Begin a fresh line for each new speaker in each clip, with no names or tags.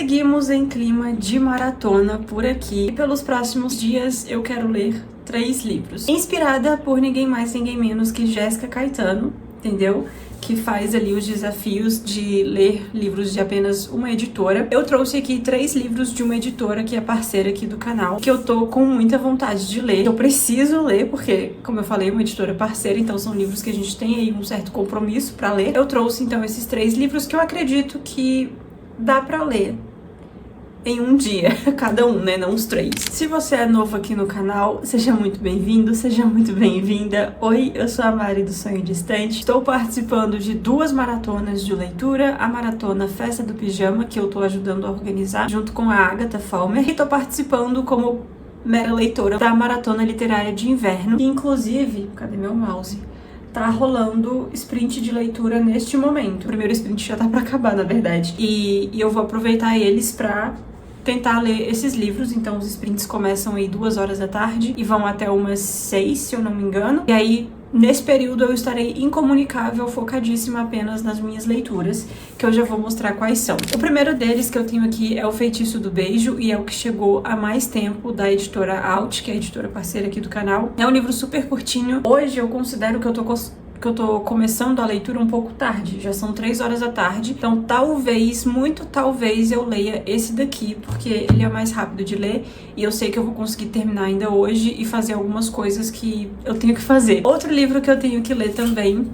Seguimos em clima de maratona por aqui. E pelos próximos dias eu quero ler 3 livros. Inspirada por ninguém mais, ninguém menos que Jéssica Caetano, entendeu? Que faz ali os desafios de ler livros de apenas uma editora. Eu trouxe aqui 3 livros de uma editora que é parceira aqui do canal, que eu tô com muita vontade de ler. Eu preciso ler, porque, como eu falei, é uma editora parceira, então são livros que a gente tem aí um certo compromisso pra ler. Eu trouxe, então, esses 3 livros que eu acredito que dá pra ler em um dia, cada um, né? Não os 3. Se você é novo aqui no canal, seja muito bem-vindo, seja muito bem-vinda. Oi, eu sou a Mari do Sonho Distante. Estou participando de 2 maratonas de leitura. A maratona Festa do Pijama, que eu tô ajudando a organizar, junto com a Agatha Falmer. E tô participando como mera leitora da Maratona Literária de Inverno. E, inclusive, cadê meu mouse? Tá rolando sprint de leitura neste momento. O primeiro sprint já tá pra acabar, na verdade. E eu vou aproveitar eles pra tentar ler esses livros. Então os sprints começam aí 2 horas da tarde e vão até umas 6, se eu não me engano. E aí, nesse período, eu estarei incomunicável, focadíssima apenas nas minhas leituras, que eu já vou mostrar quais são. O primeiro deles que eu tenho aqui é O Feitiço do Beijo, e é o que chegou há mais tempo da editora Out, que é a editora parceira aqui do canal. É um livro super curtinho. Hoje eu considero que eu tô começando a leitura um pouco tarde, já são 3 horas da tarde, então talvez, muito talvez, eu leia esse daqui, porque ele é mais rápido de ler e eu sei que eu vou conseguir terminar ainda hoje e fazer algumas coisas que eu tenho que fazer. Outro livro que eu tenho que ler também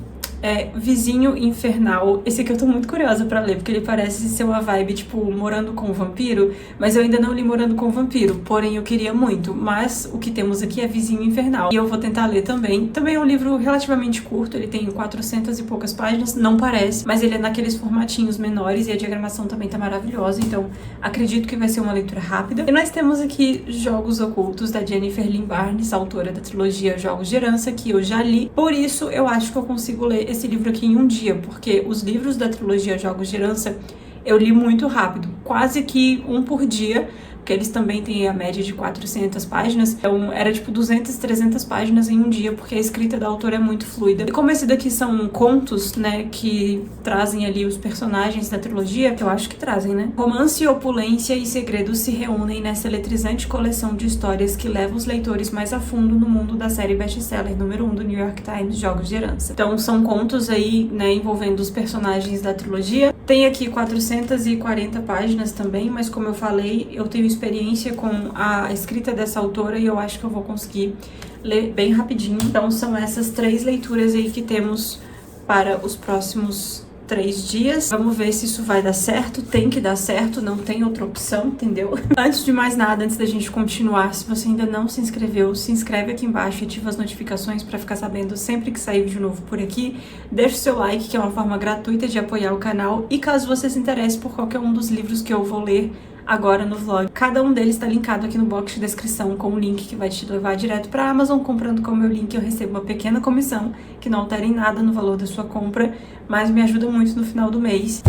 é Vizinho Infernal. Esse aqui eu tô muito curiosa pra ler, porque ele parece ser uma vibe, tipo, Morando com o Vampiro, mas eu ainda não li Morando com o Vampiro, porém eu queria muito. Mas o que temos aqui é Vizinho Infernal, e eu vou tentar ler também. Também é um livro relativamente curto, ele tem 400 e poucas páginas, não parece, mas ele é naqueles formatinhos menores e a diagramação também tá maravilhosa, então acredito que vai ser uma leitura rápida. E nós temos aqui Jogos Ocultos, da Jennifer Lynn Barnes, autora da trilogia Jogos de Herança, que eu já li, por isso eu acho que eu consigo ler esse livro aqui em um dia, porque os livros da trilogia Jogos de Herança eu li muito rápido, quase que um por dia, porque eles também têm a média de 400 páginas, então era tipo 200, 300 páginas em um dia, porque a escrita da autora é muito fluida. E como esse daqui são contos, né, que trazem ali os personagens da trilogia, que eu acho que trazem, né? Romance, opulência e segredos se reúnem nessa eletrizante coleção de histórias que leva os leitores mais a fundo no mundo da série best-seller número 1 do New York Times, Jogos de Herança. Então são contos aí, né, envolvendo os personagens da trilogia. Tem aqui 440 páginas também, mas como eu falei, eu tenho experiência com a escrita dessa autora e eu acho que eu vou conseguir ler bem rapidinho. Então são essas 3 leituras aí que temos para os próximos 3 dias. Vamos ver se isso vai dar certo. Tem que dar certo, não tem outra opção, entendeu? Antes de mais nada, antes da gente continuar, se você ainda não se inscreveu, se inscreve aqui embaixo e ativa as notificações para ficar sabendo sempre que sair vídeo novo por aqui. Deixa o seu like, que é uma forma gratuita de apoiar o canal. E caso você se interesse por qualquer um dos livros que eu vou ler agora no vlog, cada um deles está linkado aqui no box de descrição com um link que vai te levar direto para a Amazon. Comprando com o meu link eu recebo uma pequena comissão que não altera em nada no valor da sua compra, mas me ajuda muito no final do mês.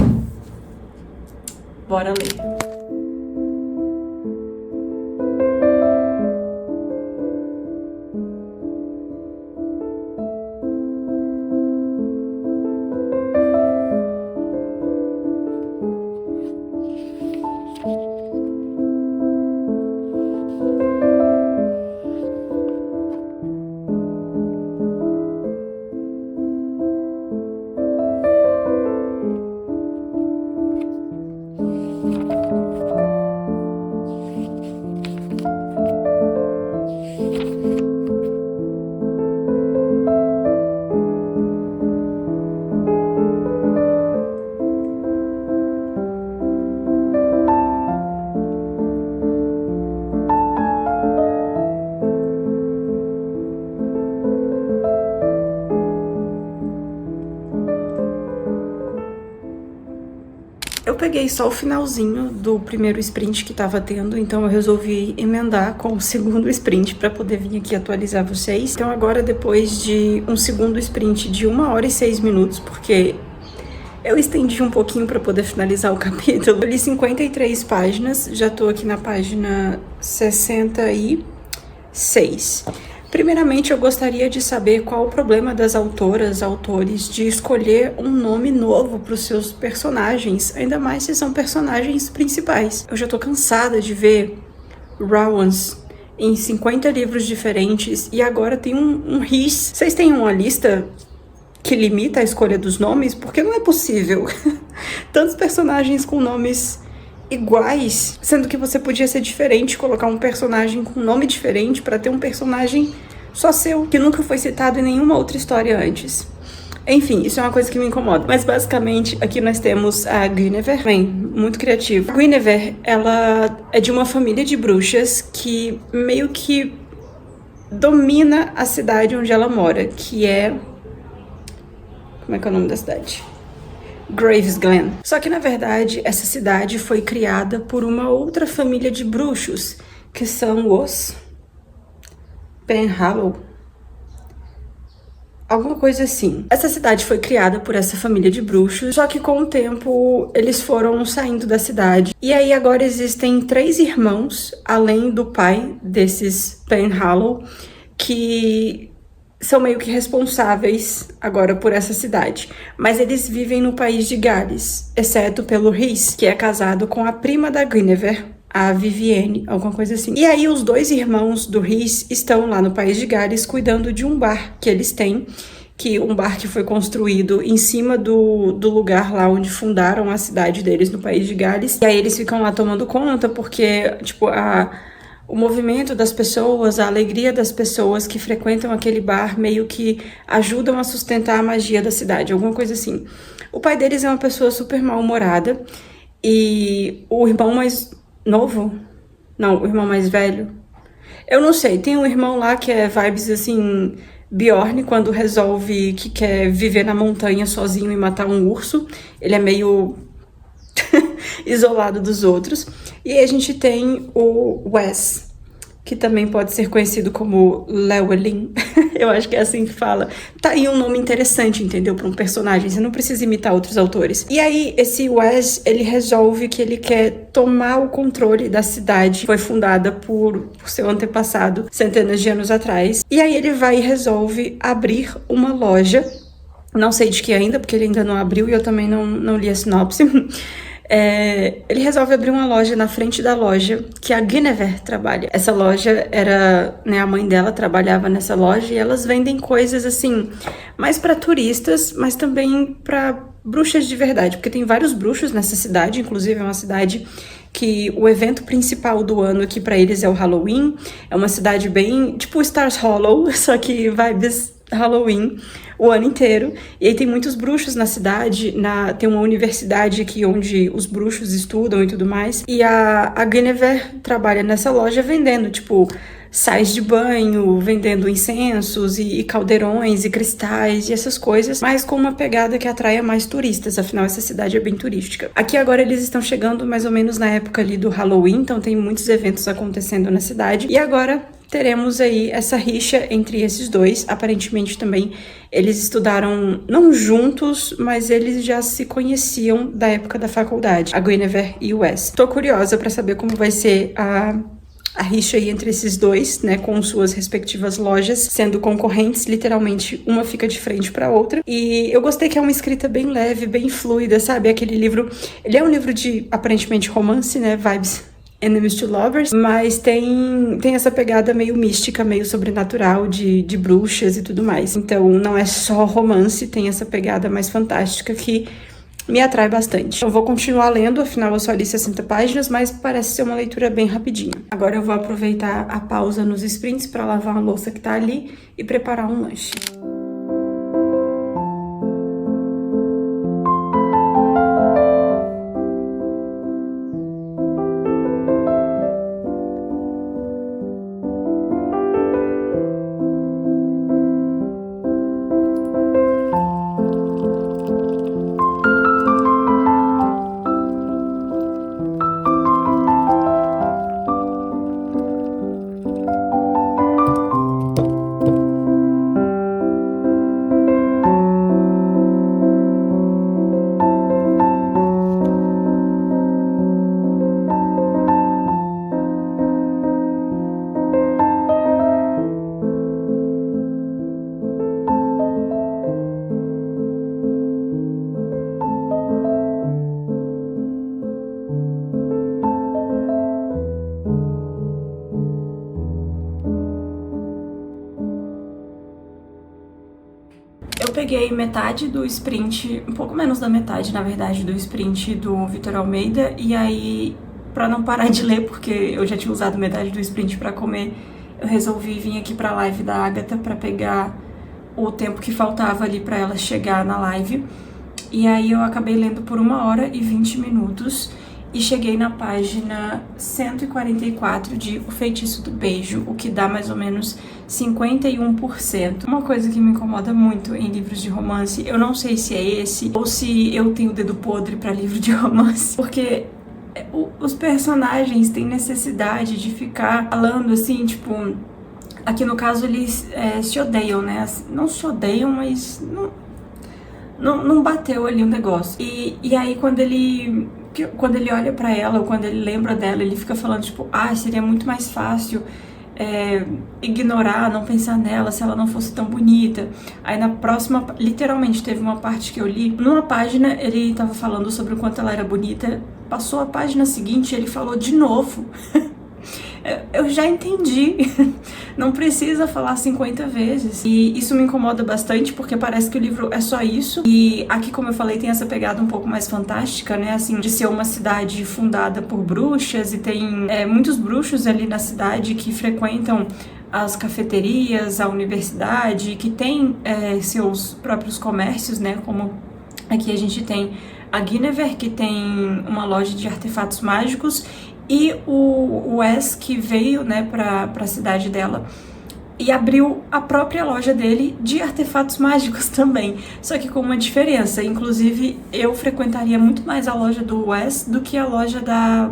Bora ler! Eu peguei só o finalzinho do primeiro sprint que tava tendo, então eu resolvi emendar com o segundo sprint pra poder vir aqui atualizar vocês. Então agora, depois de um segundo sprint de 1 hora e 6 minutos, porque eu estendi um pouquinho pra poder finalizar o capítulo, eu li 53 páginas, já tô aqui na página 66. Primeiramente, eu gostaria de saber qual o problema das autores de escolher um nome novo para os seus personagens, ainda mais se são personagens principais. Eu já tô cansada de ver Rowans em 50 livros diferentes e agora tem um Rhys. Vocês têm uma lista que limita a escolha dos nomes? Porque não é possível tantos personagens com nomes iguais, sendo que você podia ser diferente, colocar um personagem com nome diferente para ter um personagem só seu, que nunca foi citado em nenhuma outra história antes. Enfim, isso é uma coisa que me incomoda. Mas basicamente, aqui nós temos a Guinevere, bem, muito criativa. A Guinevere, ela é de uma família de bruxas que meio que domina a cidade onde ela mora, que é... Como é que é o nome da cidade? Gravesglen. Só que, na verdade, essa cidade foi criada por uma outra família de bruxos, que são os Penhallow. Alguma coisa assim. Essa cidade foi criada por essa família de bruxos, só que com o tempo eles foram saindo da cidade. E aí agora existem 3 irmãos, além do pai desses Penhallow, que são meio que responsáveis agora por essa cidade. Mas eles vivem no país de Gales, exceto pelo Rhys, que é casado com a prima da Guinevere, a Vivienne, alguma coisa assim. E aí os 2 irmãos do Rhys estão lá no país de Gales cuidando de um bar que eles têm, um bar que foi construído em cima do lugar lá onde fundaram a cidade deles no país de Gales. E aí eles ficam lá tomando conta porque, tipo, o movimento das pessoas, a alegria das pessoas que frequentam aquele bar meio que ajudam a sustentar a magia da cidade, alguma coisa assim. O pai deles é uma pessoa super mal-humorada e o irmão mais novo? Não, o irmão mais velho? Eu não sei, tem um irmão lá que é vibes assim, Bjorn, quando resolve que quer viver na montanha sozinho e matar um urso. Ele é meio isolado dos outros. E aí a gente tem o Wes, que também pode ser conhecido como Llewellyn. Eu acho que é assim que fala. Tá aí um nome interessante, entendeu? Para um personagem, você não precisa imitar outros autores. E aí, esse Wes, ele resolve que ele quer tomar o controle da cidade que foi fundada por seu antepassado centenas de anos atrás. E aí ele vai e resolve abrir uma loja. Não sei de que ainda, porque ele ainda não abriu e eu também não li a sinopse. Ele resolve abrir uma loja na frente da loja que a Guinevere trabalha. Essa loja era, né, a mãe dela trabalhava nessa loja e elas vendem coisas assim, mais para turistas, mas também para bruxas de verdade, porque tem vários bruxos nessa cidade, inclusive é uma cidade que o evento principal do ano aqui para eles é o Halloween. É uma cidade bem tipo Stars Hollow, só que vibes Halloween o ano inteiro. E aí tem muitos bruxos na cidade, tem uma universidade aqui onde os bruxos estudam e tudo mais. E a Guinevere trabalha nessa loja vendendo, tipo, sais de banho, vendendo incensos e caldeirões e cristais e essas coisas, mas com uma pegada que atraia mais turistas, afinal essa cidade é bem turística. Aqui agora eles estão chegando mais ou menos na época ali do Halloween, então tem muitos eventos acontecendo na cidade. E agora teremos aí essa rixa entre esses dois. Aparentemente também eles estudaram, não juntos, mas eles já se conheciam da época da faculdade, a Guinevere e o Wes. Tô curiosa pra saber como vai ser a rixa aí entre esses dois, né, com suas respectivas lojas, sendo concorrentes, literalmente uma fica de frente pra outra. E eu gostei que é uma escrita bem leve, bem fluida, sabe? Aquele livro, ele é um livro de, aparentemente, romance, né, vibes Enemies to Lovers, mas tem essa pegada meio mística, meio sobrenatural de bruxas e tudo mais. Então não é só romance, tem essa pegada mais fantástica que me atrai bastante. Eu vou continuar lendo, afinal eu só li 60 páginas, mas parece ser uma leitura bem rapidinha. Agora eu vou aproveitar a pausa nos sprints para lavar a louça que tá ali e preparar um lanche. Eu peguei metade do sprint, um pouco menos da metade, na verdade, do sprint do Vitor Almeida, e aí, pra não parar de ler, porque eu já tinha usado metade do sprint pra comer, eu resolvi vir aqui pra live da Agatha pra pegar o tempo que faltava ali pra ela chegar na live. E aí eu acabei lendo por 1h20 e cheguei na página 144 de O Feitiço do Beijo, o que dá mais ou menos 51%. Uma coisa que me incomoda muito em livros de romance, eu não sei se é esse ou se eu tenho dedo podre pra livro de romance, porque os personagens têm necessidade de ficar falando assim, tipo... Aqui no caso eles se odeiam, né? Não se odeiam, mas não bateu ali o negócio. E aí quando ele olha pra ela, ou quando ele lembra dela, ele fica falando tipo, seria muito mais fácil ignorar, não pensar nela se ela não fosse tão bonita. Aí na próxima, literalmente teve uma parte que eu li, numa página ele tava falando sobre o quanto ela era bonita, passou a página seguinte e ele falou de novo. Eu já entendi, não precisa falar 50 vezes. E isso me incomoda bastante, porque parece que o livro é só isso. E aqui, como eu falei, tem essa pegada um pouco mais fantástica, né? Assim, de ser uma cidade fundada por bruxas, e tem muitos bruxos ali na cidade que frequentam as cafeterias, a universidade, que tem seus próprios comércios, né? Como aqui a gente tem a Guinevere, que tem uma loja de artefatos mágicos, e o Wes, que veio, né, pra cidade dela e abriu a própria loja dele de artefatos mágicos também, só que com uma diferença. Inclusive, eu frequentaria muito mais a loja do Wes do que a loja da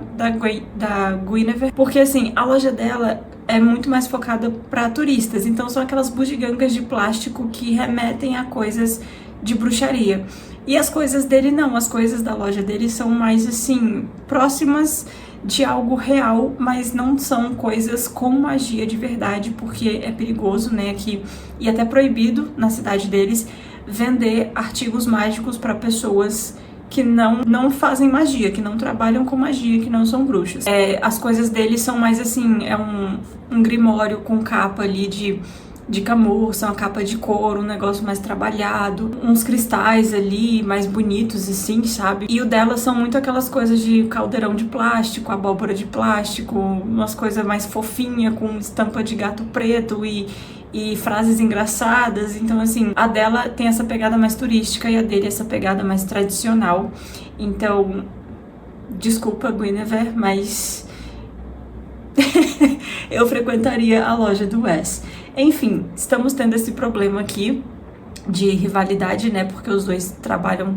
Guinevere, porque assim, a loja dela é muito mais focada para turistas, então são aquelas bugigangas de plástico que remetem a coisas de bruxaria. E as coisas dele não, as coisas da loja dele são mais assim, próximas de algo real, mas não são coisas com magia de verdade, porque é perigoso, né, aqui, e até proibido na cidade deles vender artigos mágicos para pessoas que não fazem magia, que não trabalham com magia, que não são bruxas. As coisas deles são mais assim, um grimório com capa ali de camurça, uma capa de couro, um negócio mais trabalhado, uns cristais ali mais bonitos assim, sabe? E o dela são muito aquelas coisas de caldeirão de plástico, abóbora de plástico, umas coisas mais fofinhas, com estampa de gato preto e frases engraçadas. Então assim, a dela tem essa pegada mais turística e a dele essa pegada mais tradicional. Então, desculpa, Guinevere, mas eu frequentaria a loja do Wes. Enfim, estamos tendo esse problema aqui de rivalidade, né? Porque os dois trabalham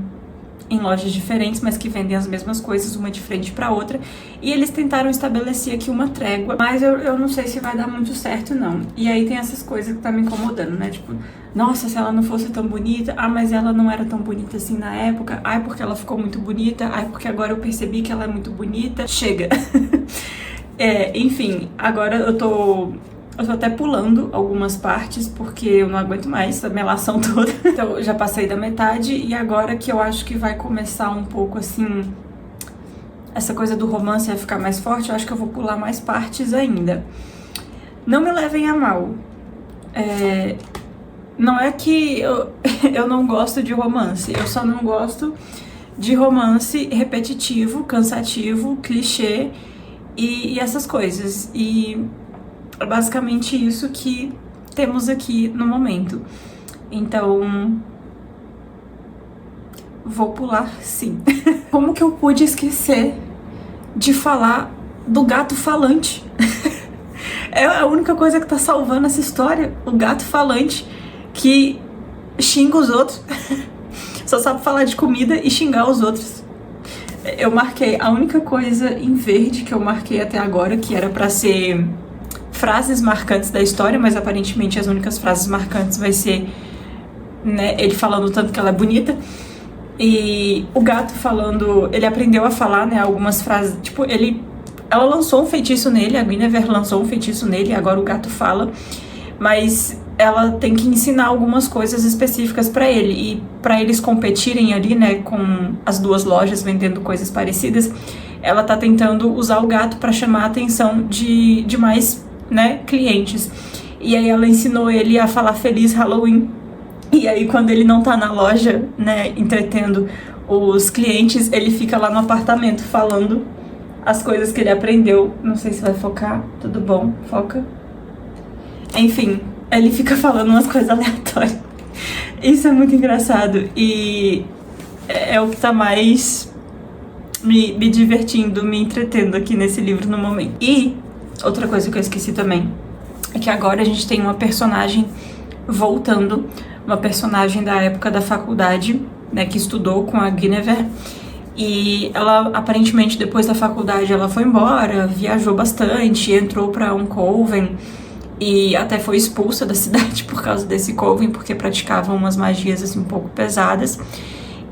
em lojas diferentes, mas que vendem as mesmas coisas, uma de frente pra outra. E eles tentaram estabelecer aqui uma trégua, mas eu não sei se vai dar muito certo, não. E aí tem essas coisas que tá me incomodando, né? Tipo, nossa, se ela não fosse tão bonita, mas ela não era tão bonita assim na época, porque ela ficou muito bonita, porque agora eu percebi que ela é muito bonita. Chega! Enfim, agora eu tô até pulando algumas partes, porque eu não aguento mais essa melação toda. Então, eu já passei da metade, e agora que eu acho que vai começar um pouco, assim, essa coisa do romance vai ficar mais forte, eu acho que eu vou pular mais partes ainda. Não me levem a mal. Não é que eu não gosto de romance, eu só não gosto de romance repetitivo, cansativo, clichê e essas coisas. E é basicamente isso que temos aqui no momento. Então, vou pular sim. Como que eu pude esquecer de falar do gato falante? É a única coisa que tá salvando essa história. O gato falante que xinga os outros. Só sabe falar de comida e xingar os outros. Eu marquei a única coisa em verde que eu marquei até agora, que era pra ser frases marcantes da história, mas aparentemente as únicas frases marcantes vai ser, né, ele falando tanto que ela é bonita, e o gato falando, ele aprendeu a falar, né, algumas frases, tipo, ela lançou um feitiço nele, a Guinevere lançou um feitiço nele, e agora o gato fala, mas ela tem que ensinar algumas coisas específicas pra ele, e pra eles competirem ali, né, com as duas lojas vendendo coisas parecidas, ela tá tentando usar o gato pra chamar a atenção de mais, né, clientes. E aí ela ensinou ele a falar Feliz Halloween. E aí quando ele não tá na loja, né, entretendo os clientes, ele fica lá no apartamento falando as coisas que ele aprendeu. Não sei se vai focar, tudo bom, foca. Enfim, ele fica falando umas coisas aleatórias. Isso é muito engraçado e é o que tá mais me divertindo, me entretendo aqui nesse livro no momento. E outra coisa que eu esqueci também é que agora a gente tem uma personagem voltando, uma personagem da época da faculdade, né, que estudou com a Guinevere. E ela, aparentemente, depois da faculdade, ela foi embora, viajou bastante, entrou pra um coven e até foi expulsa da cidade por causa desse coven, porque praticavam umas magias assim um pouco pesadas.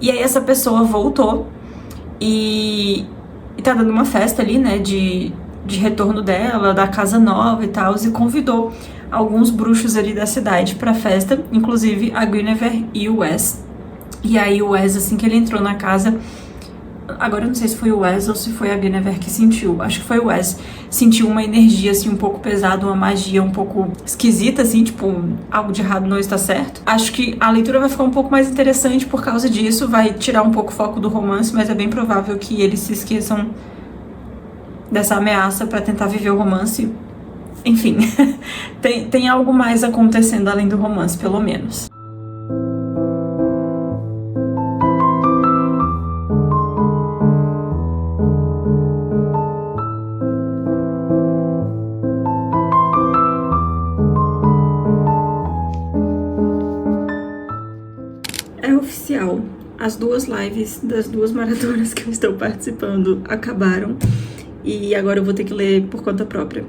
E aí essa pessoa voltou e tá dando uma festa ali, né, de retorno dela, da casa nova e tal, e convidou alguns bruxos ali da cidade pra festa, inclusive a Guinevere e o Wes. E aí o Wes, assim que ele entrou na casa, agora eu não sei se foi o Wes ou se foi a Guinevere que sentiu, acho que foi o Wes, sentiu uma energia assim um pouco pesada, uma magia um pouco esquisita, assim, tipo, algo de errado não está certo. Acho que a leitura vai ficar um pouco mais interessante por causa disso, vai tirar um pouco o foco do romance, mas é bem provável que eles se esqueçam dessa ameaça pra tentar viver o romance. Enfim, tem algo mais acontecendo além do romance, pelo menos. É oficial, as duas lives das duas maratonas que eu estou participando acabaram e agora eu vou ter que ler por conta própria.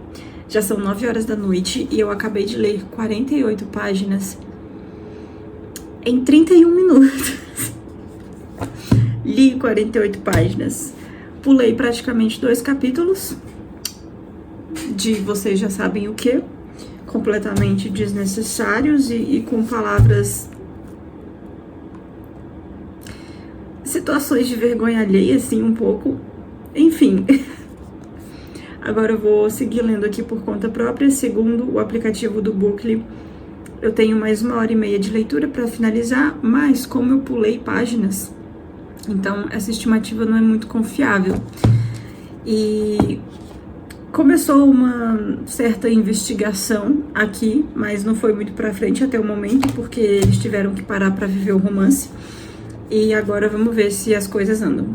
Já são 9 horas da noite e eu acabei de ler 48 páginas em 31 minutos. Li 48 páginas, pulei praticamente 2 capítulos de vocês já sabem o que, completamente desnecessários e com palavras, situações de vergonha alheia, assim, um pouco, enfim. Agora eu vou seguir lendo aqui por conta própria. Segundo o aplicativo do Bookly, eu tenho mais 1h30 de leitura para finalizar, mas como eu pulei páginas, então essa estimativa não é muito confiável. E começou uma certa investigação aqui, mas não foi muito para frente até o momento, porque eles tiveram que parar para viver o romance. E agora vamos ver se as coisas andam.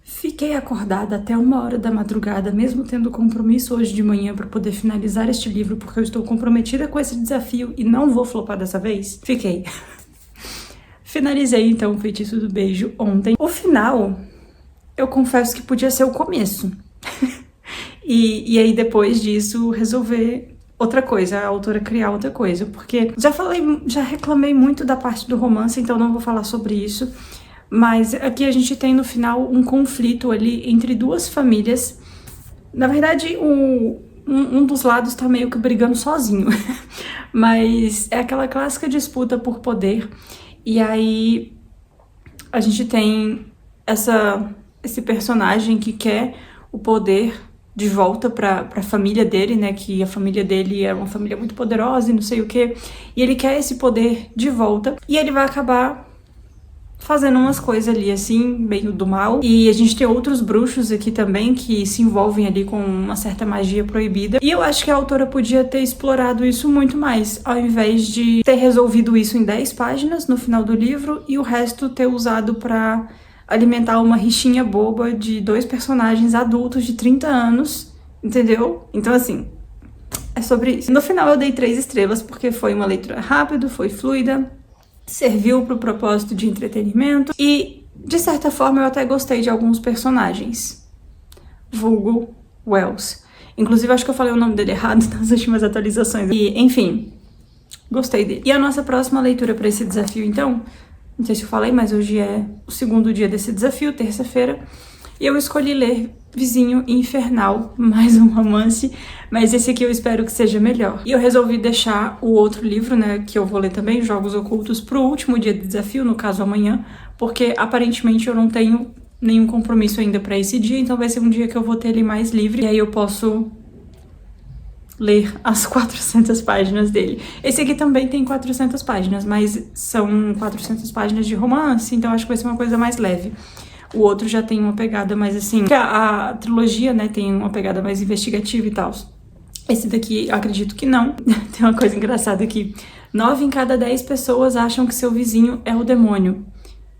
Fiquei acordada até 1h da madrugada, mesmo tendo compromisso hoje de manhã para poder finalizar este livro, porque eu estou comprometida com esse desafio e não vou flopar dessa vez. Fiquei. Finalizei então o Feitiço do Beijo ontem. O final, eu confesso que podia ser o começo. e aí depois disso resolver outra coisa, a autora criar outra coisa, porque já reclamei muito da parte do romance, então não vou falar sobre isso. Mas aqui a gente tem no final um conflito ali entre duas famílias. Na verdade, um dos lados tá meio que brigando sozinho. Mas é aquela clássica disputa por poder. E aí a gente tem esse personagem que quer o poder de volta pra família dele, né, que a família dele é uma família muito poderosa e não sei o que, e ele quer esse poder de volta, e ele vai acabar fazendo umas coisas ali, assim, meio do mal. E a gente tem outros bruxos aqui também que se envolvem ali com uma certa magia proibida. E eu acho que a autora podia ter explorado isso muito mais, ao invés de ter resolvido isso em 10 páginas no final do livro e o resto ter usado pra alimentar uma rixinha boba de 2 personagens adultos de 30 anos, entendeu? Então, assim, é sobre isso. No final eu dei 3 estrelas porque foi uma leitura rápida, foi fluida, serviu para o propósito de entretenimento e, de certa forma, eu até gostei de alguns personagens. Vulgo Wells. Inclusive, acho que eu falei o nome dele errado nas últimas atualizações. E, enfim, gostei dele. E a nossa próxima leitura para esse desafio, então, não sei se eu falei, mas hoje é o segundo dia desse desafio, terça-feira, e eu escolhi ler Vizinho Infernal, mais um romance, mas esse aqui eu espero que seja melhor. E eu resolvi deixar o outro livro, né, que eu vou ler também, Jogos Ocultos, pro último dia do desafio, no caso amanhã, porque aparentemente eu não tenho nenhum compromisso ainda pra esse dia, então vai ser um dia que eu vou ter ele mais livre, e aí eu posso ler as 400 páginas dele. Esse aqui também tem 400 páginas, mas são 400 páginas de romance, então acho que vai ser uma coisa mais leve. O outro já tem uma pegada mais assim... A trilogia, né, tem uma pegada mais investigativa e tal. Esse daqui, eu acredito que não. Tem uma coisa engraçada aqui. 9 em cada 10 pessoas acham que seu vizinho é o demônio.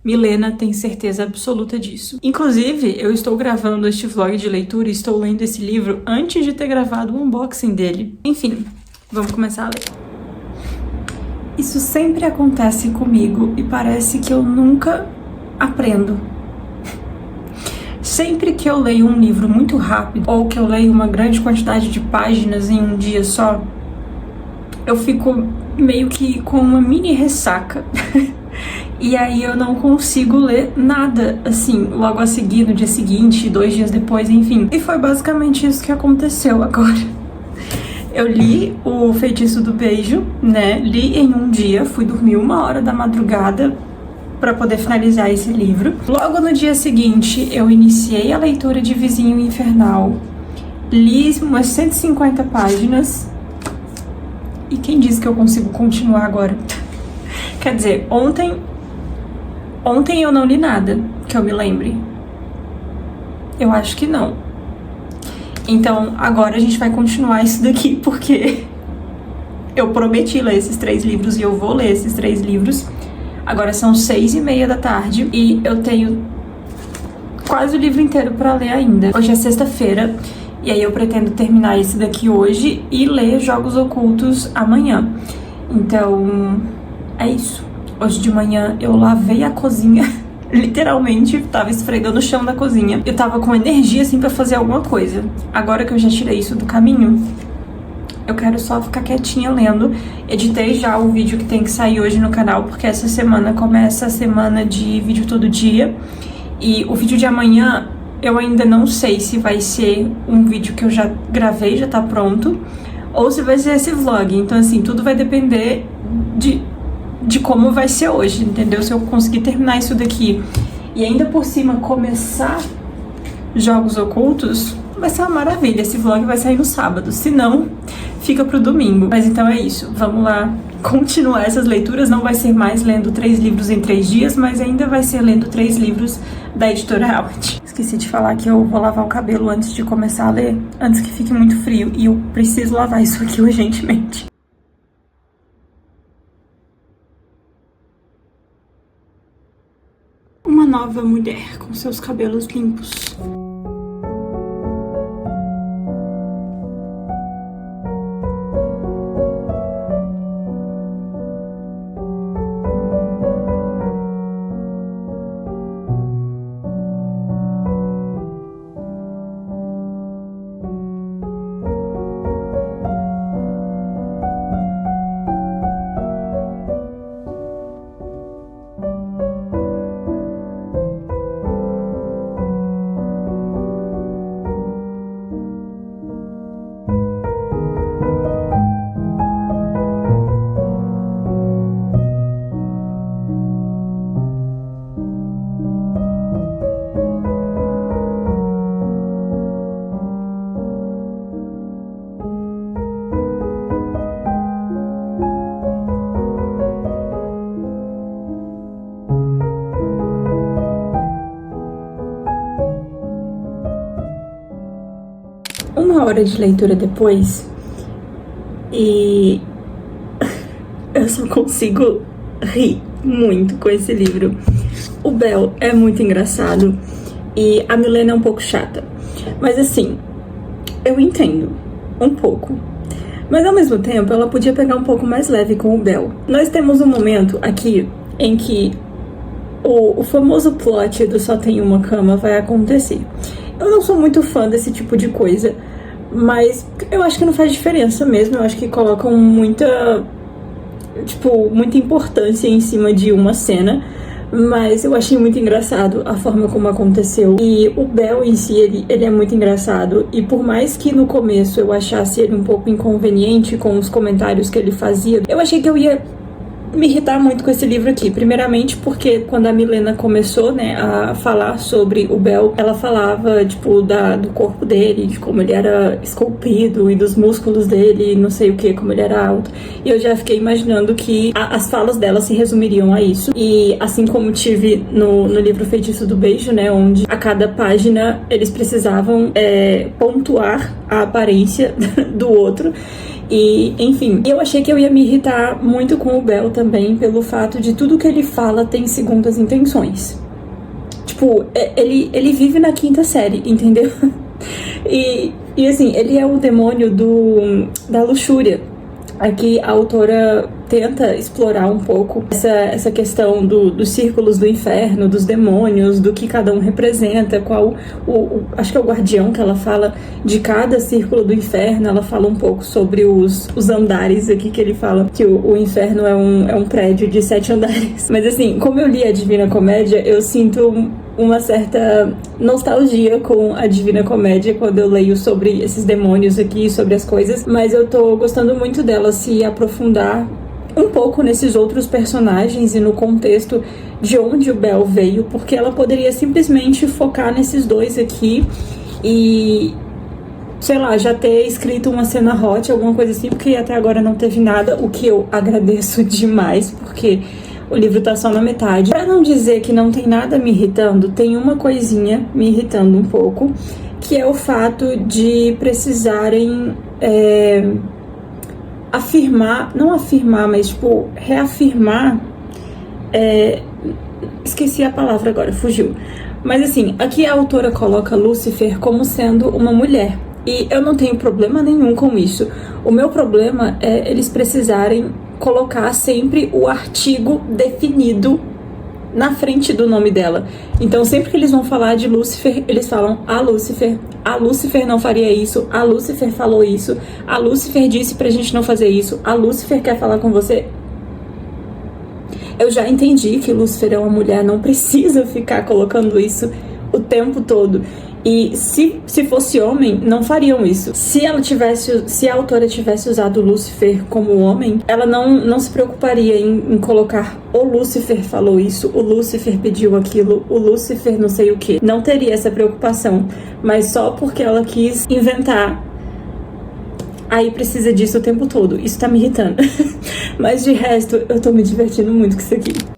Milena tem certeza absoluta disso. Inclusive, eu estou gravando este vlog de leitura e estou lendo esse livro antes de ter gravado o unboxing dele. Enfim, vamos começar a ler. Isso sempre acontece comigo e parece que eu nunca aprendo. Sempre que eu leio um livro muito rápido, ou que eu leio uma grande quantidade de páginas em um dia só, eu fico meio que com uma mini ressaca. E aí eu não consigo ler nada, assim, logo a seguir, no dia seguinte, 2 dias depois, enfim. E foi basicamente isso que aconteceu agora. Eu li O Feitiço do Beijo, né, li em um dia, fui dormir 1h da madrugada, para poder finalizar esse livro. Logo no dia seguinte, eu iniciei a leitura de Vizinho Infernal, li umas 150 páginas, e quem disse que eu consigo continuar agora? Quer dizer, ontem eu não li nada, que eu me lembre. Eu acho que não. Então, agora a gente vai continuar isso daqui, porque eu prometi ler esses 3 livros, e eu vou ler esses 3 livros. Agora são 6h30 da tarde e eu tenho quase o livro inteiro pra ler ainda. Hoje é sexta-feira e aí eu pretendo terminar esse daqui hoje e ler Jogos Ocultos amanhã. Então, é isso. Hoje de manhã eu lavei a cozinha, literalmente, tava esfregando o chão da cozinha. Eu tava com energia, assim, pra fazer alguma coisa. Agora que eu já tirei isso do caminho, eu quero só ficar quietinha lendo. Editei já o vídeo que tem que sair hoje no canal, porque essa semana começa a semana de vídeo todo dia. E o vídeo de amanhã, eu ainda não sei se vai ser um vídeo que eu já gravei, já tá pronto, ou se vai ser esse vlog. Então, assim, tudo vai depender de como vai ser hoje, entendeu? Se eu conseguir terminar isso daqui e ainda por cima começar Jogos Ocultos, vai ser uma maravilha. Esse vlog vai sair no sábado, se não, fica pro domingo. Mas então é isso, vamos lá continuar essas leituras. Não vai ser mais lendo 3 livros em 3 dias, mas ainda vai ser lendo 3 livros da editora Howard. Esqueci de falar que eu vou lavar o cabelo antes de começar a ler, antes que fique muito frio, e eu preciso lavar isso aqui urgentemente. Uma nova mulher com seus cabelos limpos. 1 hora de leitura depois e eu só consigo rir muito com esse livro. O Bel é muito engraçado e a Milena é um pouco chata. Mas assim, eu entendo um pouco. Mas ao mesmo tempo, ela podia pegar um pouco mais leve com o Bel. Nós temos um momento aqui em que o famoso plot do Só Tem Uma Cama vai acontecer. Eu não sou muito fã desse tipo de coisa, mas eu acho que não faz diferença mesmo. Eu acho que colocam muita importância em cima de uma cena. Mas eu achei muito engraçado a forma como aconteceu. E o Bel em si, ele é muito engraçado. E por mais que no começo eu achasse ele um pouco inconveniente com os comentários que ele fazia, eu achei que eu ia me irritar muito com esse livro aqui. Primeiramente porque quando a Milena começou, né, a falar sobre o Bel, ela falava, tipo, do corpo dele, de como ele era esculpido e dos músculos dele, não sei o que, como ele era alto. E eu já fiquei imaginando que as falas dela se resumiriam a isso. E assim como tive no livro Feitiço do Beijo, né, onde a cada página eles precisavam pontuar a aparência do outro. E, enfim, eu achei que eu ia me irritar muito com o Bel também, pelo fato de tudo que ele fala tem segundas intenções. Tipo, ele vive na 5ª série, entendeu? E assim, ele é o demônio da luxúria. Aqui a autora tenta explorar um pouco essa questão dos círculos do inferno, dos demônios, do que cada um representa, qual acho que é o guardião que ela fala de cada círculo do inferno. Ela fala um pouco sobre os andares aqui, que ele fala que o inferno é um prédio de 7 andares. Mas assim, como eu li a Divina Comédia, eu sinto uma certa nostalgia com a Divina Comédia quando eu leio sobre esses demônios aqui, sobre as coisas, mas eu tô gostando muito dela se aprofundar um pouco nesses outros personagens e no contexto de onde o Bel veio, porque ela poderia simplesmente focar nesses dois aqui e, sei lá, já ter escrito uma cena hot, alguma coisa assim, porque até agora não teve nada, o que eu agradeço demais, porque o livro tá só na metade. Pra não dizer que não tem nada me irritando, tem uma coisinha me irritando um pouco, que é o fato de precisarem reafirmar, esqueci a palavra agora, fugiu. Mas assim, aqui a autora coloca Lúcifer como sendo uma mulher. E eu não tenho problema nenhum com isso. O meu problema é eles precisarem colocar sempre o artigo definido na frente do nome dela. Então sempre que eles vão falar de Lúcifer, eles falam a Lúcifer não faria isso, a Lúcifer falou isso, a Lúcifer disse pra gente não fazer isso, a Lúcifer quer falar com você. Eu já entendi que Lúcifer é uma mulher, não precisa ficar colocando isso o tempo todo. E se fosse homem, não fariam isso. Se a autora tivesse usado Lúcifer como homem, ela não se preocuparia em colocar o Lúcifer falou isso, o Lúcifer pediu aquilo, o Lúcifer não sei o que. Não teria essa preocupação. Mas só porque ela quis inventar, aí precisa disso o tempo todo. Isso tá me irritando. Mas de resto, eu tô me divertindo muito com isso aqui.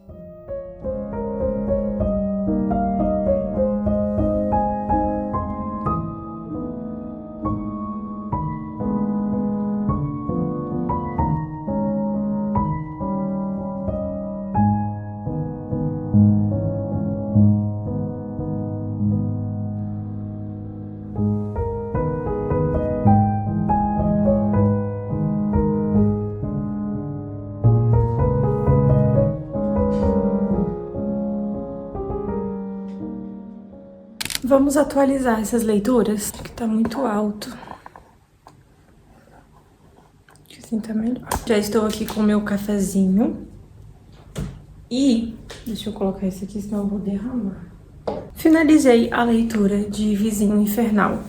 Vamos atualizar essas leituras, que tá muito alto. Acho que assim tá melhor. Já estou aqui com o meu cafezinho. E deixa eu colocar esse aqui, senão eu vou derramar. Finalizei a leitura de Vizinho Infernal.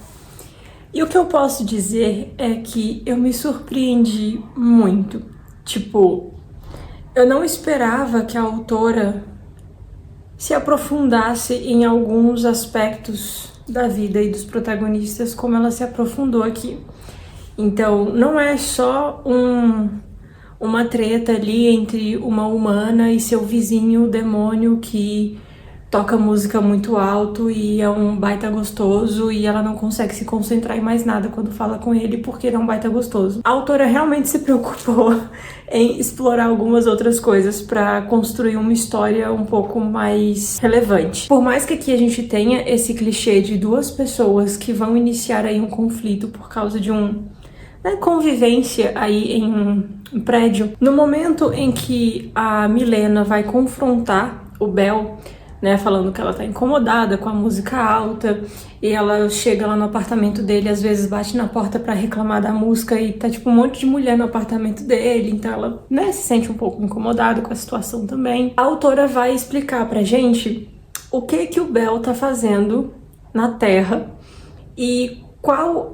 E o que eu posso dizer é que eu me surpreendi muito. Tipo, eu não esperava que a autora se aprofundasse em alguns aspectos da vida e dos protagonistas como ela se aprofundou aqui. Então, não é só uma treta ali entre uma humana e seu vizinho, o demônio, que toca música muito alto e é um baita gostoso e ela não consegue se concentrar em mais nada quando fala com ele porque ele é um baita gostoso. A autora realmente se preocupou em explorar algumas outras coisas pra construir uma história um pouco mais relevante. Por mais que aqui a gente tenha esse clichê de duas pessoas que vão iniciar aí um conflito por causa de convivência aí em um prédio, no momento em que a Milena vai confrontar o Bel, né, falando que ela tá incomodada com a música alta, e ela chega lá no apartamento dele, às vezes bate na porta pra reclamar da música e tá tipo um monte de mulher no apartamento dele, então ela, né, se sente um pouco incomodada com a situação também. A autora vai explicar pra gente o que o Bel tá fazendo na Terra e qual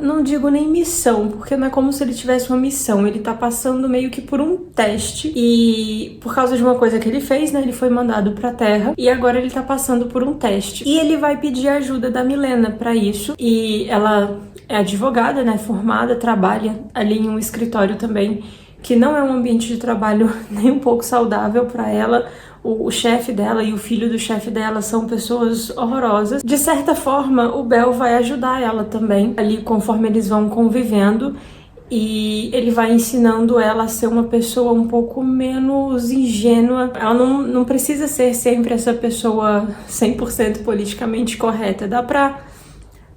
não digo nem missão, porque não é como se ele tivesse uma missão, ele tá passando meio que por um teste e por causa de uma coisa que ele fez, né, ele foi mandado pra Terra e agora ele tá passando por um teste. E ele vai pedir a ajuda da Milena pra isso e ela é advogada, né, formada, trabalha ali em um escritório também, que não é um ambiente de trabalho nem um pouco saudável pra ela. O chefe dela e o filho do chefe dela são pessoas horrorosas. De certa forma, o Bel vai ajudar ela também, ali conforme eles vão convivendo, e ele vai ensinando ela a ser uma pessoa um pouco menos ingênua. Ela não precisa ser sempre essa pessoa 100% politicamente correta. Dá pra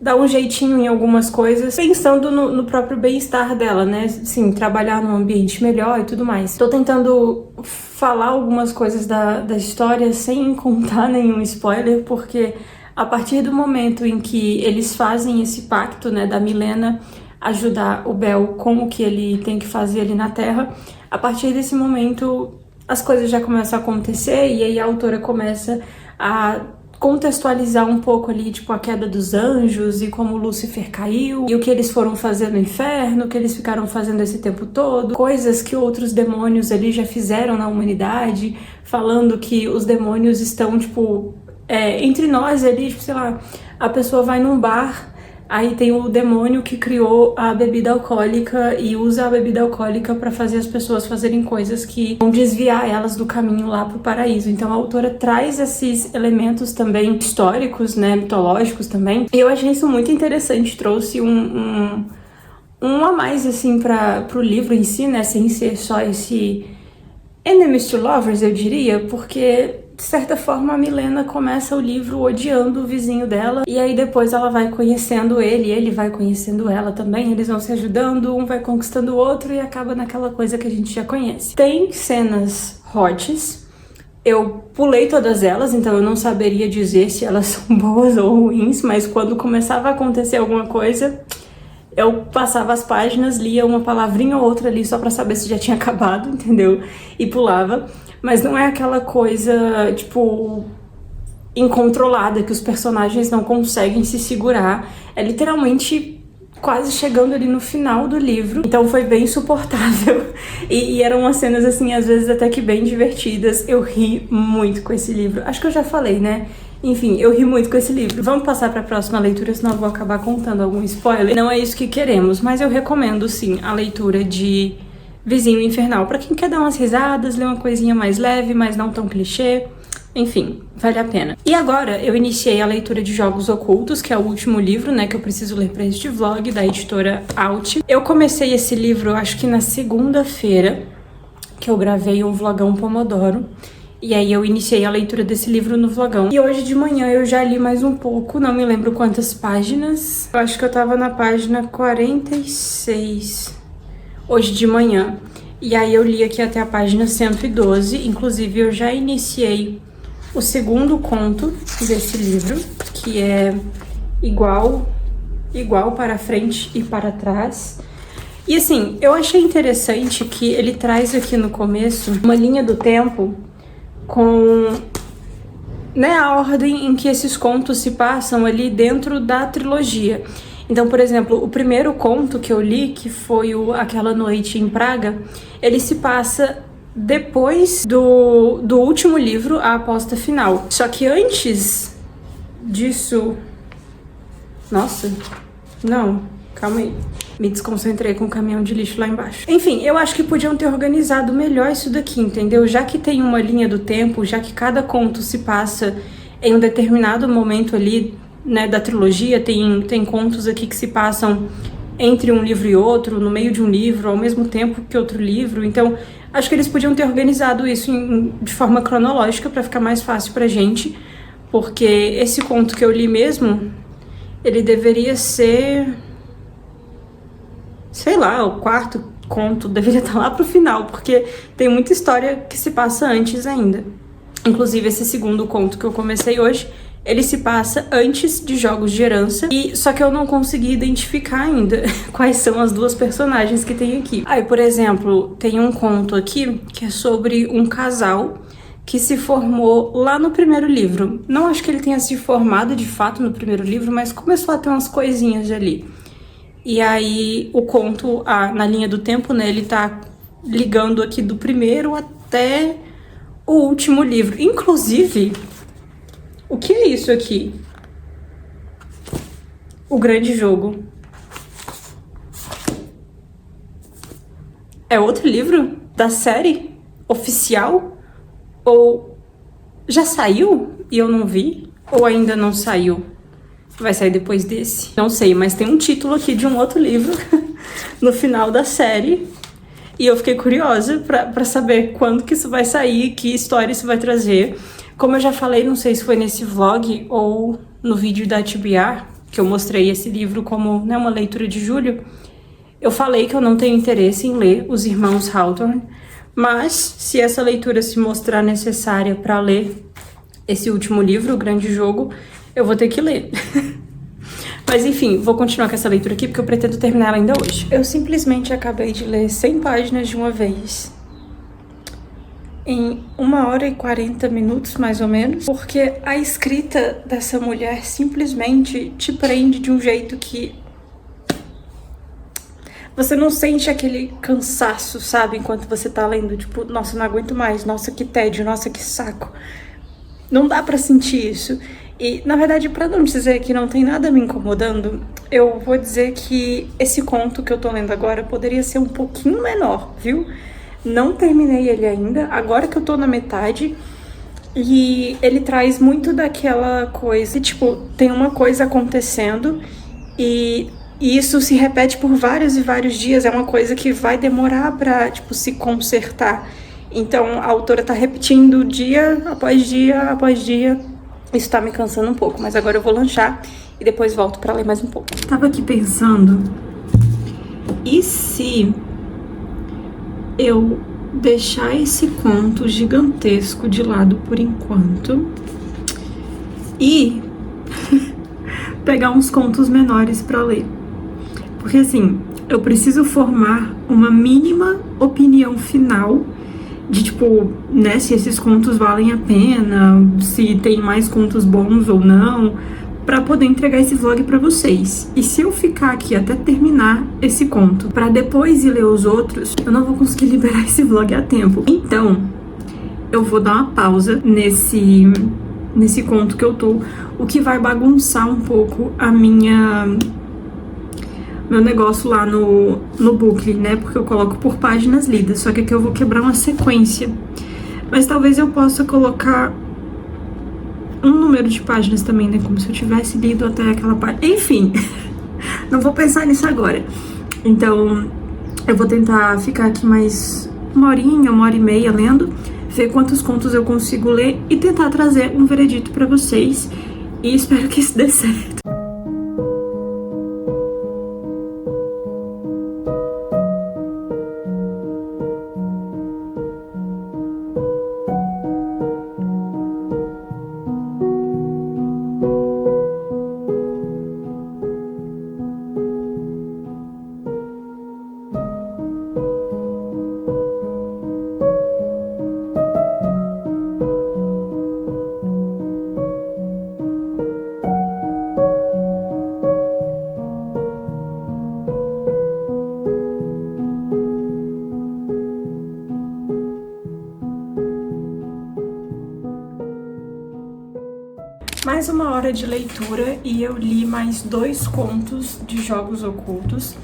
dar um jeitinho em algumas coisas, pensando no próprio bem-estar dela, né? Sim, trabalhar num ambiente melhor e tudo mais. Tô tentando falar algumas coisas da história sem contar nenhum spoiler, porque a partir do momento em que eles fazem esse pacto, né, da Milena ajudar o Bel com o que ele tem que fazer ali na Terra, a partir desse momento as coisas já começam a acontecer e aí a autora começa a contextualizar um pouco ali, tipo, a queda dos anjos e como Lúcifer caiu e o que eles foram fazer no inferno, o que eles ficaram fazendo esse tempo todo, coisas que outros demônios ali já fizeram na humanidade, falando que os demônios estão, tipo, entre nós ali, tipo, sei lá, a pessoa vai num bar, aí tem o demônio que criou a bebida alcoólica e usa a bebida alcoólica pra fazer as pessoas fazerem coisas que vão desviar elas do caminho lá pro paraíso. Então a autora traz esses elementos também históricos, né, mitológicos também. E eu achei isso muito interessante, trouxe um a mais, assim, pro livro em si, né, sem ser só esse enemies to lovers, eu diria, porque de certa forma a Milena começa o livro odiando o vizinho dela e aí depois ela vai conhecendo ele vai conhecendo ela também, eles vão se ajudando, um vai conquistando o outro e acaba naquela coisa que a gente já conhece. Tem cenas hots, eu pulei todas elas, então eu não saberia dizer se elas são boas ou ruins, mas quando começava a acontecer alguma coisa, eu passava as páginas, lia uma palavrinha ou outra ali só pra saber se já tinha acabado, entendeu? E pulava. Mas não é aquela coisa, tipo, incontrolada, que os personagens não conseguem se segurar. É literalmente quase chegando ali no final do livro. Então foi bem insuportável. E eram umas cenas, assim, às vezes até que bem divertidas. Eu ri muito com esse livro. Acho que eu já falei, né? Enfim, eu ri muito com esse livro. Vamos passar para a próxima leitura, senão eu vou acabar contando algum spoiler. Não é isso que queremos, mas eu recomendo, sim, a leitura de Vizinho Infernal. Pra quem quer dar umas risadas, ler uma coisinha mais leve, mas não tão clichê. Enfim, vale a pena. E agora eu iniciei a leitura de Jogos Ocultos, que é o último livro, né, que eu preciso ler pra este vlog, da editora Out. Eu comecei esse livro, acho que na segunda-feira, que eu gravei um vlogão Pomodoro. E aí eu iniciei a leitura desse livro no vlogão. E hoje de manhã eu já li mais um pouco, não me lembro quantas páginas. Eu acho que eu tava na página 46 hoje de manhã. E aí eu li aqui até a página 112, inclusive eu já iniciei o segundo conto desse livro, que é igual para frente e para trás. E assim, eu achei interessante que ele traz aqui no começo uma linha do tempo com, né, a ordem em que esses contos se passam ali dentro da trilogia. Então, por exemplo, o primeiro conto que eu li, que foi Aquela Noite em Praga, ele se passa depois do último livro, A Aposta Final. Só que antes disso... Nossa, não, calma aí. Me desconcentrei com o caminhão de lixo lá embaixo. Enfim, eu acho que podiam ter organizado melhor isso daqui, entendeu? Já que tem uma linha do tempo, já que cada conto se passa em um determinado momento ali, né, da trilogia, tem contos aqui que se passam entre um livro e outro, no meio de um livro, ao mesmo tempo que outro livro. Então, acho que eles podiam ter organizado isso de forma cronológica para ficar mais fácil pra gente, porque esse conto que eu li mesmo, ele deveria ser, sei lá, o quarto conto, deveria estar lá pro final, porque tem muita história que se passa antes ainda. Inclusive, esse segundo conto que eu comecei hoje, ele se passa antes de Jogos de Herança, só que eu não consegui identificar ainda quais são as duas personagens que tem aqui. Aí, por exemplo, tem um conto aqui que é sobre um casal que se formou lá no primeiro livro. Não acho que ele tenha se formado de fato no primeiro livro, mas começou a ter umas coisinhas ali. E aí, o conto, na linha do tempo, né, ele tá ligando aqui do primeiro até o último livro. Inclusive, o que é isso aqui? O Grande Jogo. É outro livro da série oficial? Ou já saiu e eu não vi? Ou ainda não saiu? Vai sair depois desse? Não sei, mas tem um título aqui de um outro livro no final da série. E eu fiquei curiosa pra saber quando que isso vai sair, que história isso vai trazer. Como eu já falei, não sei se foi nesse vlog ou no vídeo da TBR, que eu mostrei esse livro como, né, uma leitura de julho, eu falei que eu não tenho interesse em ler Os Irmãos Hawthorne, mas se essa leitura se mostrar necessária para ler esse último livro, O Grande Jogo, eu vou ter que ler. Mas enfim, vou continuar com essa leitura aqui porque eu pretendo terminar ela ainda hoje. Eu simplesmente acabei de ler 100 páginas de uma vez, em 1h40, mais ou menos, porque a escrita dessa mulher simplesmente te prende de um jeito que você não sente aquele cansaço, sabe? Enquanto você tá lendo, tipo, nossa, não aguento mais, nossa, que tédio, nossa, que saco. Não dá pra sentir isso. E, na verdade, pra não dizer que não tem nada me incomodando, eu vou dizer que esse conto que eu tô lendo agora poderia ser um pouquinho menor, viu? Não terminei ele ainda, agora que eu tô na metade, e ele traz muito daquela coisa, tipo, tem uma coisa acontecendo e isso se repete por vários e vários dias, é uma coisa que vai demorar pra, tipo, se consertar. Então, a autora tá repetindo dia após dia após dia. Isso tá me cansando um pouco, mas agora eu vou lanchar e depois volto pra ler mais um pouco. Tava aqui pensando, e se eu deixar esse conto gigantesco de lado por enquanto e pegar uns contos menores pra ler? Porque assim, eu preciso formar uma mínima opinião final de tipo, né, se esses contos valem a pena, se tem mais contos bons ou não, pra poder entregar esse vlog pra vocês. E se eu ficar aqui até terminar esse conto, pra depois ir ler os outros, eu não vou conseguir liberar esse vlog a tempo. Então, eu vou dar uma pausa nesse conto que eu tô, o que vai bagunçar um pouco meu negócio lá no Bookly, né? Porque eu coloco por páginas lidas, só que aqui eu vou quebrar uma sequência. Mas talvez eu possa colocar um número de páginas também, né? Como se eu tivesse lido até aquela página. Enfim, não vou pensar nisso agora. Então, eu vou tentar ficar aqui mais 1h30 lendo, ver quantos contos eu consigo ler e tentar trazer um veredito pra vocês. E espero que isso dê certo. Mais 1 hora de leitura e eu li mais 2 contos de Jogos Ocultos.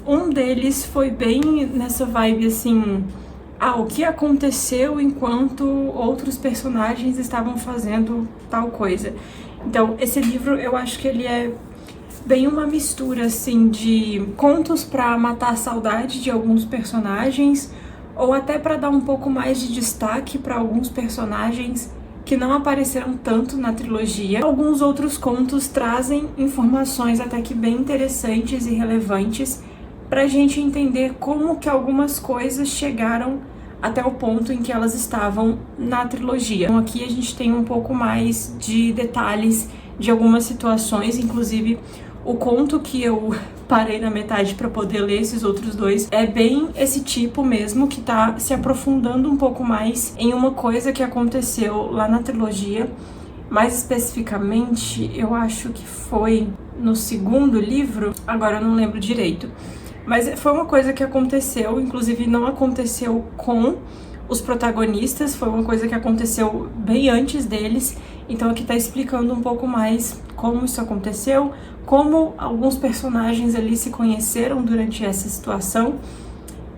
Um deles foi bem nessa vibe assim, o que aconteceu enquanto outros personagens estavam fazendo tal coisa. Então, esse livro eu acho que ele é bem uma mistura assim de contos para matar a saudade de alguns personagens, ou até para dar um pouco mais de destaque para alguns personagens que não apareceram tanto na trilogia. Alguns outros contos trazem informações até que bem interessantes e relevantes pra gente entender como que algumas coisas chegaram até o ponto em que elas estavam na trilogia. Então aqui a gente tem um pouco mais de detalhes de algumas situações, inclusive o conto que eu parei na metade para poder ler esses outros dois é bem esse tipo mesmo, que tá se aprofundando um pouco mais em uma coisa que aconteceu lá na trilogia. Mais especificamente, eu acho que foi no segundo livro, agora eu não lembro direito. Mas foi uma coisa que aconteceu, inclusive não aconteceu com os protagonistas, foi uma coisa que aconteceu bem antes deles. Então aqui tá explicando um pouco mais como isso aconteceu, como alguns personagens ali se conheceram durante essa situação.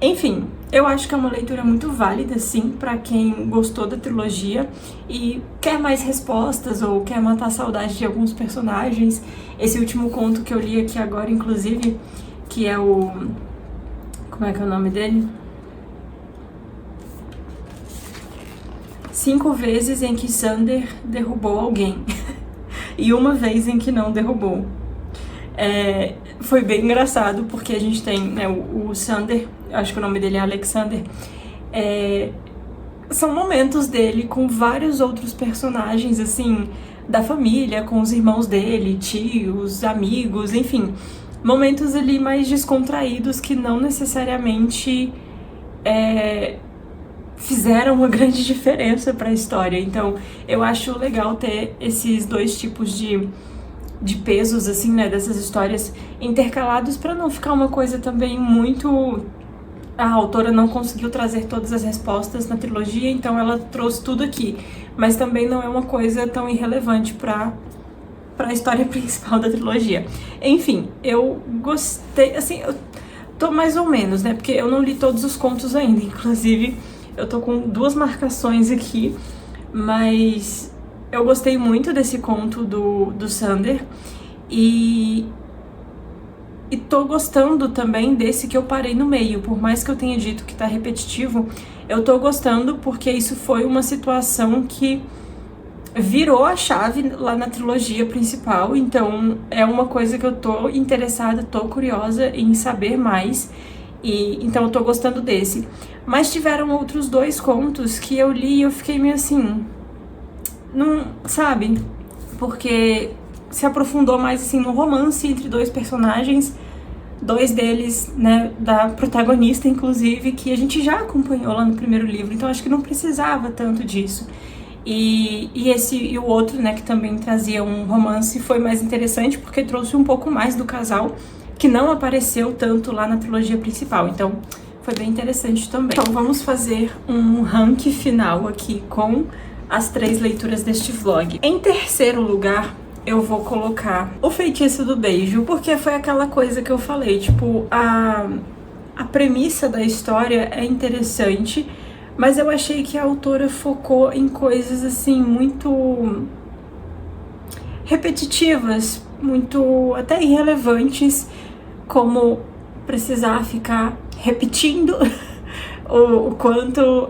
Enfim, eu acho que é uma leitura muito válida, sim, pra quem gostou da trilogia e quer mais respostas ou quer matar a saudade de alguns personagens. Esse último conto que eu li aqui agora, inclusive, que é o... como é que é o nome dele? 5 vezes em que Xander derrubou alguém e uma vez em que não derrubou. Foi bem engraçado porque a gente tem, né, o Xander, acho que o nome dele é Alexander, são momentos dele com vários outros personagens, assim, da família, com os irmãos dele, tios, amigos, enfim, momentos ali mais descontraídos que não necessariamente fizeram uma grande diferença para a história. Então eu acho legal ter esses dois tipos de pesos, assim, né, dessas histórias intercalados, para não ficar uma coisa também muito... A autora não conseguiu trazer todas as respostas na trilogia, então ela trouxe tudo aqui, mas também não é uma coisa tão irrelevante para a história principal da trilogia. Enfim, eu gostei, assim, eu tô mais ou menos, né, porque eu não li todos os contos ainda, inclusive eu tô com 2 marcações aqui, mas eu gostei muito desse conto do Xander e tô gostando também desse que eu parei no meio. Por mais que eu tenha dito que tá repetitivo, eu tô gostando porque isso foi uma situação que virou a chave lá na trilogia principal, então é uma coisa que eu tô interessada, tô curiosa em saber mais, e então eu tô gostando desse. Mas tiveram outros 2 contos que eu li e eu fiquei meio assim... não, sabe? Porque se aprofundou mais assim no romance entre 2 personagens, 2 deles, né, da protagonista inclusive, que a gente já acompanhou lá no primeiro livro, então acho que não precisava tanto disso. E o outro, né, que também trazia um romance, foi mais interessante porque trouxe um pouco mais do casal, que não apareceu tanto lá na trilogia principal, então foi bem interessante também. Então vamos fazer um rank final aqui com as 3 leituras deste vlog. Em terceiro lugar, eu vou colocar O Feitiço do Beijo, porque foi aquela coisa que eu falei, tipo, a premissa da história é interessante, mas eu achei que a autora focou em coisas, assim, muito repetitivas, muito até irrelevantes, como precisar ficar repetindo o quanto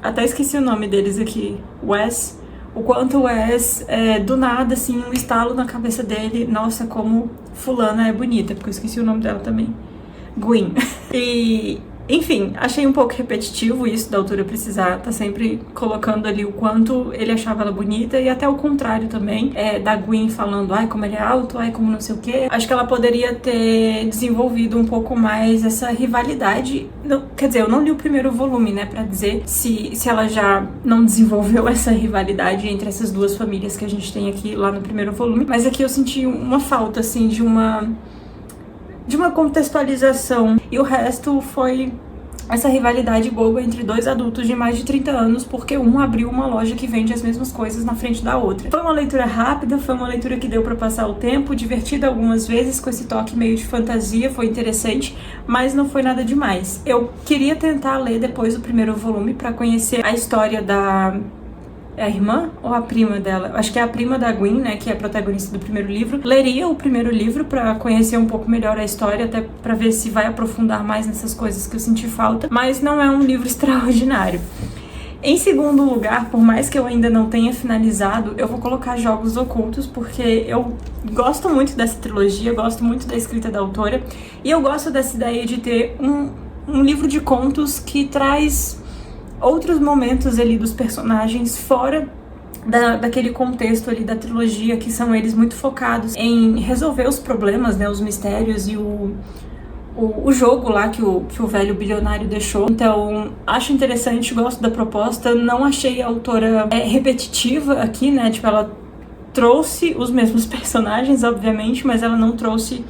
até esqueci o nome deles aqui, Wes, o quanto o Wes, do nada, assim, um estalo na cabeça dele, nossa, como fulana é bonita, porque eu esqueci o nome dela também, Gwen. E, enfim, achei um pouco repetitivo isso da autora precisar tá sempre colocando ali o quanto ele achava ela bonita, e até o contrário também, da Gwen falando, ai, como ele é alto, ai, como não sei o quê. Acho que ela poderia ter desenvolvido um pouco mais essa rivalidade. Não, quer dizer, eu não li o primeiro volume, né, pra dizer se ela já não desenvolveu essa rivalidade entre essas 2 famílias que a gente tem aqui lá no primeiro volume, mas aqui eu senti uma falta, assim, de uma contextualização, e o resto foi essa rivalidade boba entre dois adultos de mais de 30 anos, porque um abriu uma loja que vende as mesmas coisas na frente da outra. Foi uma leitura rápida, foi uma leitura que deu pra passar o tempo, divertida algumas vezes, com esse toque meio de fantasia, foi interessante, mas não foi nada demais. Eu queria tentar ler depois o primeiro volume pra conhecer a história da... É a irmã ou a prima dela? Acho que é a prima da Gwen, né, que é a protagonista do primeiro livro. Leria o primeiro livro pra conhecer um pouco melhor a história, até pra ver se vai aprofundar mais nessas coisas que eu senti falta, mas não é um livro extraordinário. Em segundo lugar, por mais que eu ainda não tenha finalizado, eu vou colocar Jogos Ocultos, porque eu gosto muito dessa trilogia, gosto muito da escrita da autora, e eu gosto dessa ideia de ter um livro de contos que traz outros momentos ali dos personagens fora daquele contexto ali da trilogia, que são eles muito focados em resolver os problemas, né, os mistérios e o jogo lá que o velho bilionário deixou. Então, acho interessante, gosto da proposta, não achei a autora repetitiva aqui, né, tipo, ela trouxe os mesmos personagens, obviamente, mas ela não trouxe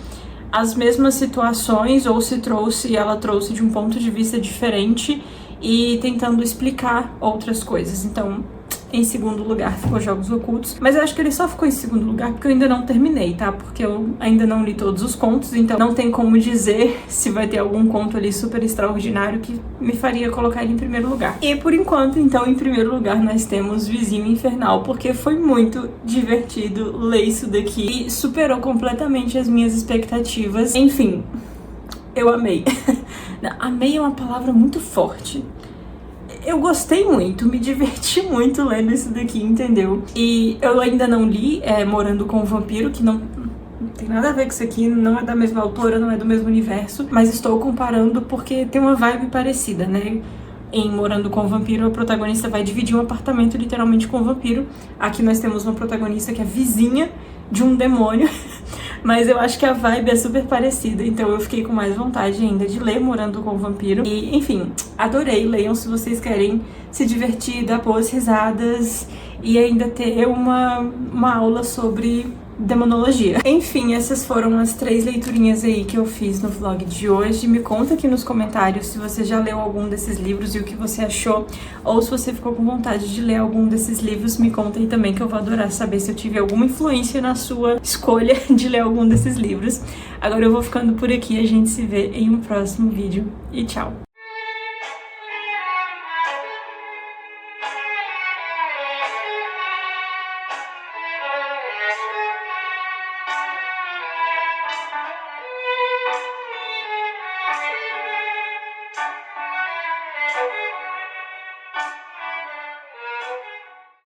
as mesmas situações, ou se trouxe, ela trouxe de um ponto de vista diferente e tentando explicar outras coisas. Então, em segundo lugar ficou Jogos Ocultos, mas eu acho que ele só ficou em segundo lugar porque eu ainda não terminei, tá? Porque eu ainda não li todos os contos, então não tem como dizer se vai ter algum conto ali super extraordinário que me faria colocar ele em primeiro lugar. E por enquanto, então, em primeiro lugar nós temos Vizinho Infernal, porque foi muito divertido ler isso daqui e superou completamente as minhas expectativas. Enfim, eu amei. Amei é uma palavra muito forte. Eu gostei muito, me diverti muito lendo isso daqui, entendeu? E eu ainda não li Morando com o Vampiro, que não tem nada a ver com isso aqui, não é da mesma autora, não é do mesmo universo, mas estou comparando porque tem uma vibe parecida, né? Em Morando com o Vampiro, a protagonista vai dividir um apartamento literalmente com o vampiro. Aqui nós temos uma protagonista que é vizinha de um demônio, mas eu acho que a vibe é super parecida, então eu fiquei com mais vontade ainda de ler Morando com o Vampiro. E, enfim, adorei, leiam se vocês querem se divertir, dar boas risadas e ainda ter uma aula sobre demonologia. Enfim, essas foram as 3 leiturinhas aí que eu fiz no vlog de hoje. Me conta aqui nos comentários se você já leu algum desses livros e o que você achou, ou se você ficou com vontade de ler algum desses livros, me conta aí também, que eu vou adorar saber se eu tive alguma influência na sua escolha de ler algum desses livros. Agora eu vou ficando por aqui, a gente se vê em um próximo vídeo e tchau!